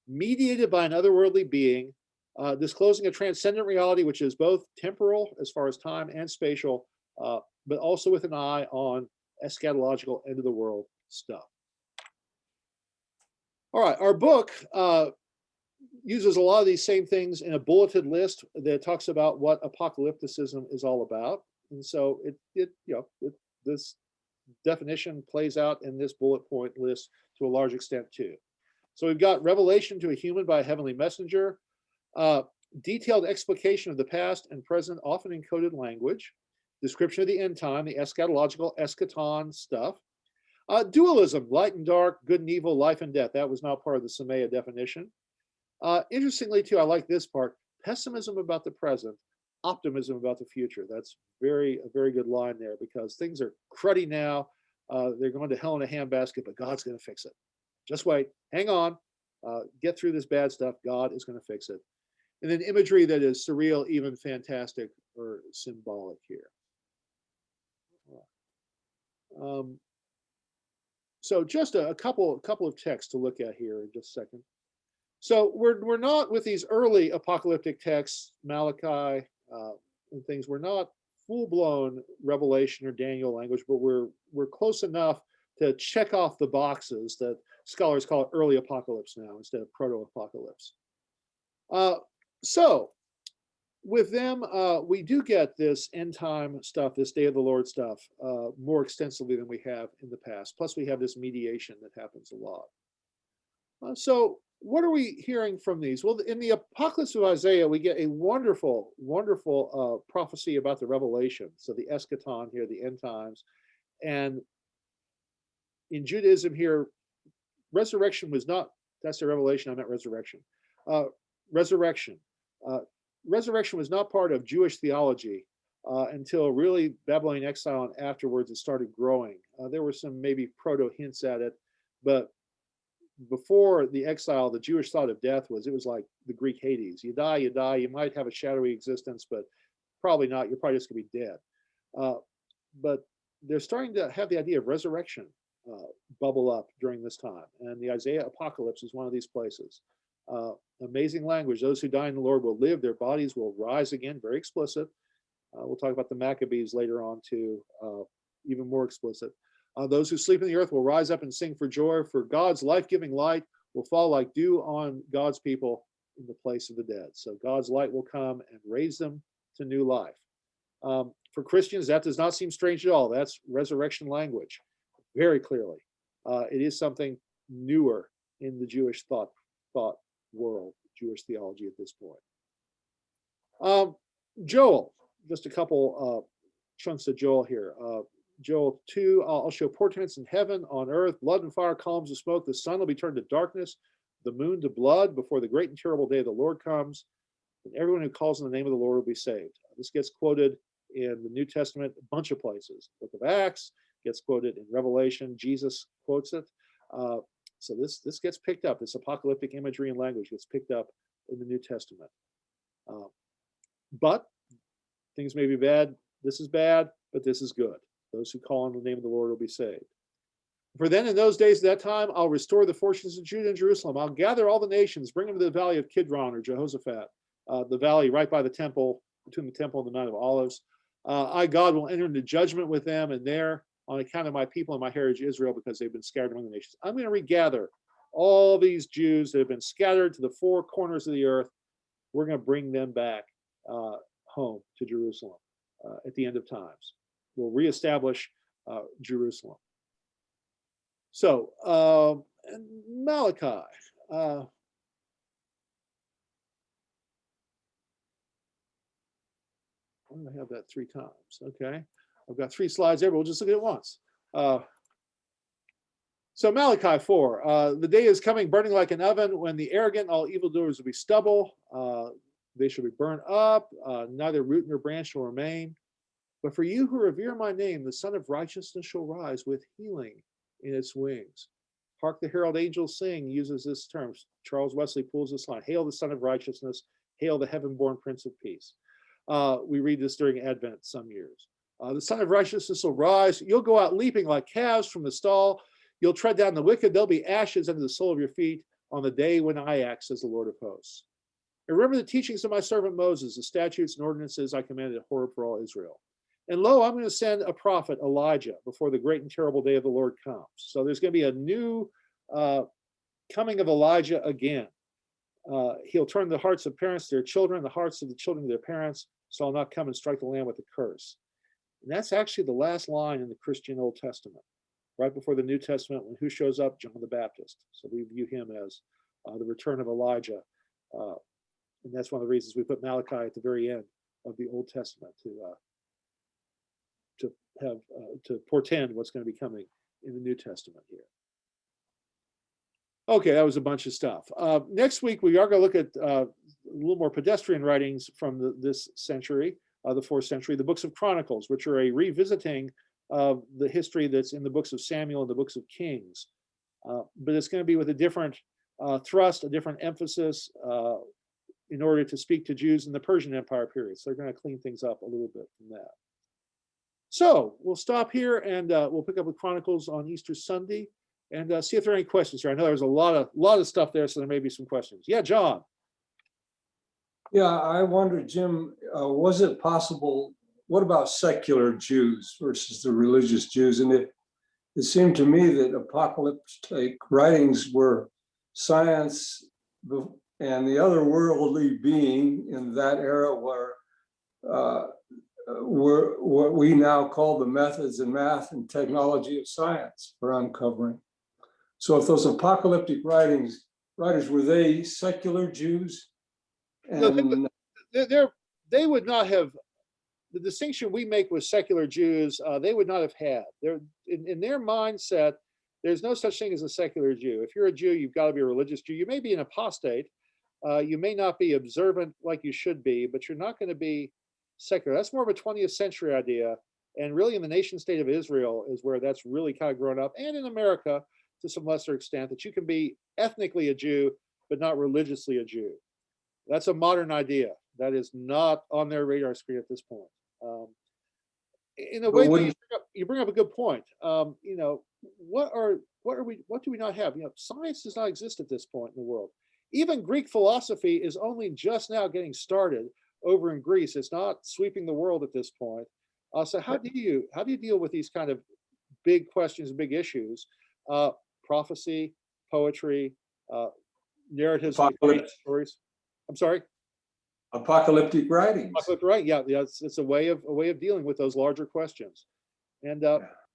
mediated by an otherworldly being, disclosing a transcendent reality which is both temporal as far as time and spatial, but also with an eye on eschatological end of the world stuff. All right, our book uses a lot of these same things in a bulleted list that talks about what apocalypticism is all about. And so this definition plays out in this bullet point list to a large extent too. So we've got revelation to a human by a heavenly messenger, detailed explication of the past and present, often in coded language, description of the end time, the eschatological eschaton stuff, dualism, light and dark, good and evil, life and death. That was not part of the Semea definition. Interestingly too, I like this part, pessimism about the present, optimism about the future. That's a very good line there, because things are cruddy now. They're going to hell in a handbasket, but God's going to fix it. Just wait, hang on, get through this bad stuff. God is going to fix it. And then imagery that is surreal, even fantastic or symbolic here. So just a couple of texts to look at here in just a second. So we're not with these early apocalyptic texts, Malachi and things. We're not full-blown Revelation or Daniel language, but we're close enough to check off the boxes that scholars call it early apocalypse now instead of proto-apocalypse. So with them, we do get this end time stuff, this day of the Lord stuff, more extensively than we have in the past. Plus, we have this mediation that happens a lot. So what are we hearing from these? Well, in the Apocalypse of Isaiah, we get a wonderful prophecy about the revelation. So the eschaton here, the end times. And in Judaism here, resurrection was not, that's the revelation, I meant resurrection. Resurrection was not part of Jewish theology until really Babylonian exile, and afterwards it started growing. There were some maybe proto hints at it, but before the exile, the Jewish thought of death was, it was like the Greek Hades. You die, you might have a shadowy existence, but probably not. You're probably just gonna be dead. But they're starting to have the idea of resurrection bubble up during this time. And the Isaiah Apocalypse is one of these places. Amazing language. Those who die in the Lord will live. Their bodies will rise again. Very explicit. We'll talk about the Maccabees later on too, even more explicit. Those who sleep in the earth will rise up and sing for joy, for God's life-giving light will fall like dew on God's people in the place of the dead. So God's light will come and raise them to new life. For Christians, that does not seem strange at all. That's resurrection language, very clearly. It is something newer in the Jewish thought world, Jewish theology at this point. Joel, just a couple chunks of Joel here. Joel 2, I'll show portents in heaven, on earth, blood and fire, columns of smoke. The sun will be turned to darkness, the moon to blood before the great and terrible day of the Lord comes. And everyone who calls on the name of the Lord will be saved. This gets quoted in the New Testament a bunch of places. Book of Acts gets quoted in Revelation. Jesus quotes it. So this gets picked up. This apocalyptic imagery and language gets picked up in the New Testament. But things may be bad. This is bad, but this is good. Those who call on the name of the Lord will be saved. For then in those days at that time, I'll restore the fortunes of Judah and Jerusalem. I'll gather all the nations, bring them to the valley of Kidron or Jehoshaphat, the valley right by the temple, between the temple and the Mount of Olives. I, God, will enter into judgment with them, and there, on account of my people and my heritage Israel, because they've been scattered among the nations. I'm going to regather all these Jews that have been scattered to the four corners of the earth. We're going to bring them back home to Jerusalem at the end of times. We'll reestablish Jerusalem. So, Malachi. I'm going to have that 3 times. Okay. I've got 3 slides there, but we'll just look at it once. So Malachi 4, the day is coming burning like an oven when the arrogant, all evildoers will be stubble. They shall be burned up, neither root nor branch shall remain. But for you who revere my name, the Son of Righteousness shall rise with healing in its wings. Hark the herald angels sing, uses this term. Charles Wesley pulls this line, hail the Son of Righteousness, hail the heaven-born Prince of Peace. We read this during Advent some years. The Son of Righteousness will rise. You'll go out leaping like calves from the stall. You'll tread down the wicked. There'll be ashes under the sole of your feet on the day when I act, says the Lord of hosts. And remember the teachings of my servant Moses, the statutes and ordinances I commanded at Horeb for all Israel. And lo, I'm going to send a prophet, Elijah, before the great and terrible day of the Lord comes. So there's going to be a new coming of Elijah again. He'll turn the hearts of parents to their children, the hearts of the children to their parents, so I'll not come and strike the land with a curse. And that's actually the last line in the Christian Old Testament, right before the New Testament, when who shows up? John the Baptist. So we view him as the return of Elijah. And that's one of the reasons we put Malachi at the very end of the Old Testament to portend what's going to be coming in the New Testament here. Okay, that was a bunch of stuff. Next week, we are going to look at a little more pedestrian writings from this century, the 4th century, the books of Chronicles, which are a revisiting of the history that's in the books of Samuel and the books of Kings. But it's going to be with a different thrust, a different emphasis in order to speak to Jews in the Persian Empire period. So they're going to clean things up a little bit from that. So we'll stop here and we'll pick up with Chronicles on Easter Sunday and see if there are any questions here. I know there's a lot of stuff there, so there may be some questions. Yeah, John. Yeah, I wonder, Jim, was it possible, what about secular Jews versus the religious Jews? And it seemed to me that apocalyptic writings were science and the otherworldly being in that era were what we now call the methods and math and technology of science we're uncovering. So if those apocalyptic writers, were they secular Jews? And No, they would not have, the distinction we make with secular Jews, they would not have had. In their mindset, there's no such thing as a secular Jew. If you're a Jew, you've got to be a religious Jew. You may be an apostate. You may not be observant like you should be, but you're not going to be secular. That's more of a 20th century idea. And really in the nation state of Israel is where that's really kind of grown up, and in America to some lesser extent, that you can be ethnically a Jew, but not religiously a Jew. That's a modern idea. That is not on their radar screen at this point. In a way, you bring up a good point. You know, what do we not have? You know, science does not exist at this point in the world. Even Greek philosophy is only just now getting started over in Greece. It's not sweeping the world at this point. So how do you deal with these kind of big questions and big issues? Prophecy, poetry, narratives, stories. I'm sorry. Apocalyptic writings. Right. Yeah. It's a way of dealing with those larger questions. And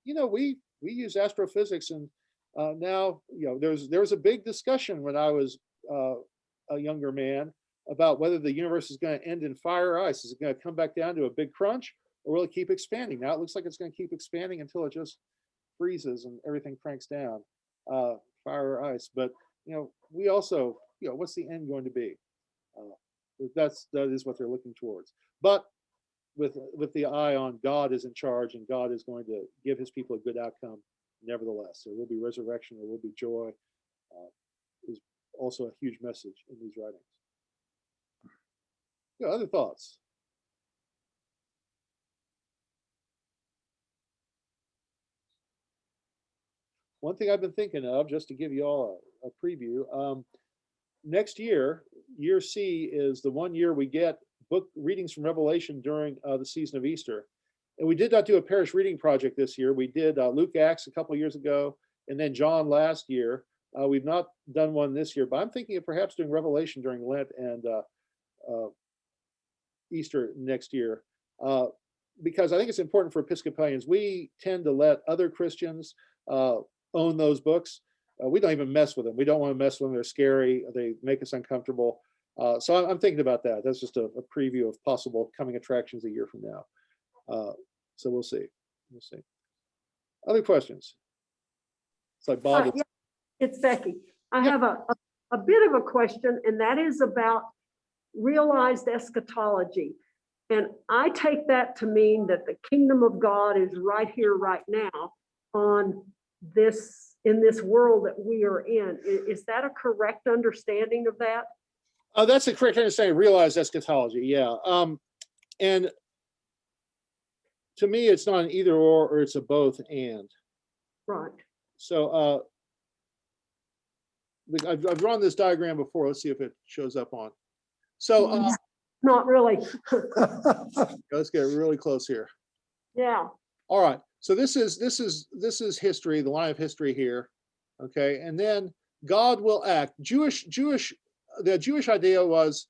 you know, we use astrophysics, and now, you know, there was a big discussion when I was a younger man about whether the universe is going to end in fire or ice. Is it going to come back down to a big crunch, or will it keep expanding? Now it looks like it's going to keep expanding until it just freezes and everything cranks down, fire or ice. But you know, we also, you know, what's the end going to be? That is what they're looking towards. But with the eye on God is in charge, and God is going to give his people a good outcome nevertheless. There will be resurrection, there will be joy, is also a huge message in these writings. Yeah, other thoughts? One thing I've been thinking of, just to give you all a preview, next year, year C is the 1 year we get book readings from Revelation during the season of Easter. And we did not do a parish reading project this year. We did Luke Acts a couple of years ago, and then John last year. We've not done one this year, but I'm thinking of perhaps doing Revelation during Lent and Easter next year, because I think it's important for Episcopalians. We tend to let other Christians own those books. We don't even mess with them. We don't want to mess with them. They're scary. They make us uncomfortable. So I'm thinking about that. That's just a preview of possible coming attractions a year from now. So we'll see. We'll see. Other questions? It's like Bob. Yeah, it's Becky. I Yeah. have a bit of a question, and that is about realized eschatology. And I take that to mean that the kingdom of God is right here, right now, on this, in this world that we are in. Is that a correct understanding of that? That's a correct understanding of realized eschatology. Yeah. And to me, it's not an either or it's a both and. Right. So I've drawn this diagram before. Let's see if it shows up on. So Not really. let's get really close here. Yeah. All right. So this is history, the line of history here. Okay. And then God will act. The Jewish idea was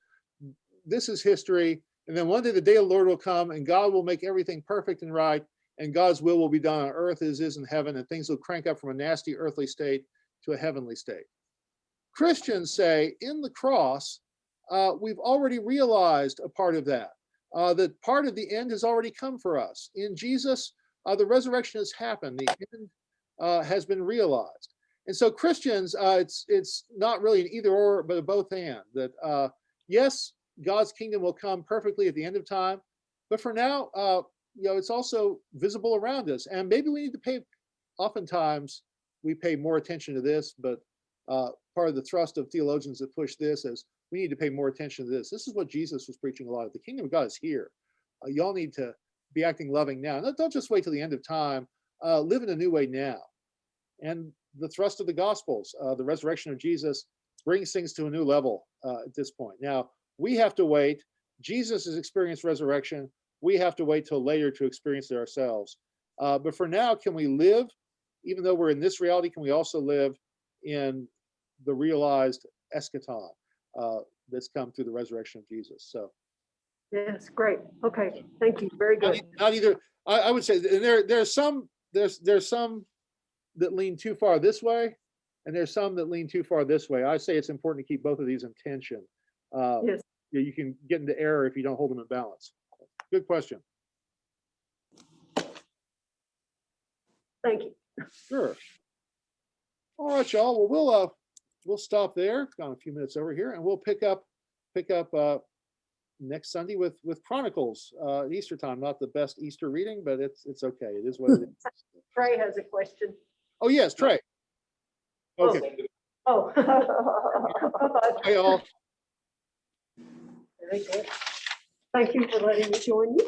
this is history. And then one day the day of the Lord will come and God will make everything perfect and right. And God's will be done on earth as is in heaven. And things will crank up from a nasty earthly state to a heavenly state. Christians say in the cross, we've already realized a part of that. That part of the end has already come for us. In Jesus, the resurrection has happened. The end has been realized. And so Christians, it's not really an either or, but a both and. That yes, God's kingdom will come perfectly at the end of time, but for now, it's also visible around us. And maybe we need to pay. Oftentimes, we pay more attention to this, but part of the thrust of theologians that push this is we need to pay more attention to this. This is what Jesus was preaching a lot of. The kingdom of God is here. Y'all need to be acting loving now. No, don't just wait till the end of time. Live in a new way now. And the thrust of the Gospels, the resurrection of Jesus, brings things to a new level at this point. Now, we have to wait. Jesus has experienced resurrection. We have to wait till later to experience it ourselves. But for now, can we live, even though we're in this reality, can we also live in the realized eschaton that's come through the resurrection of Jesus? So, Yes, great. Okay, thank you. Very good. not either. I would say, and there's some that lean too far this way, and there's some that lean too far this way. I say it's important to keep both of these in tension. Yes. You can get into error if you don't hold them in balance. Good question. Thank you. Sure. All right, y'all. Well, we'll stop there. Gone a few minutes over here, and we'll pick up next Sunday with Chronicles at Easter time. Not the best Easter reading, but it's okay. It is what it is. Trey has a question. Oh yes, Trey. Okay. Oh. Hey all. Very good. Thank you for letting me join you.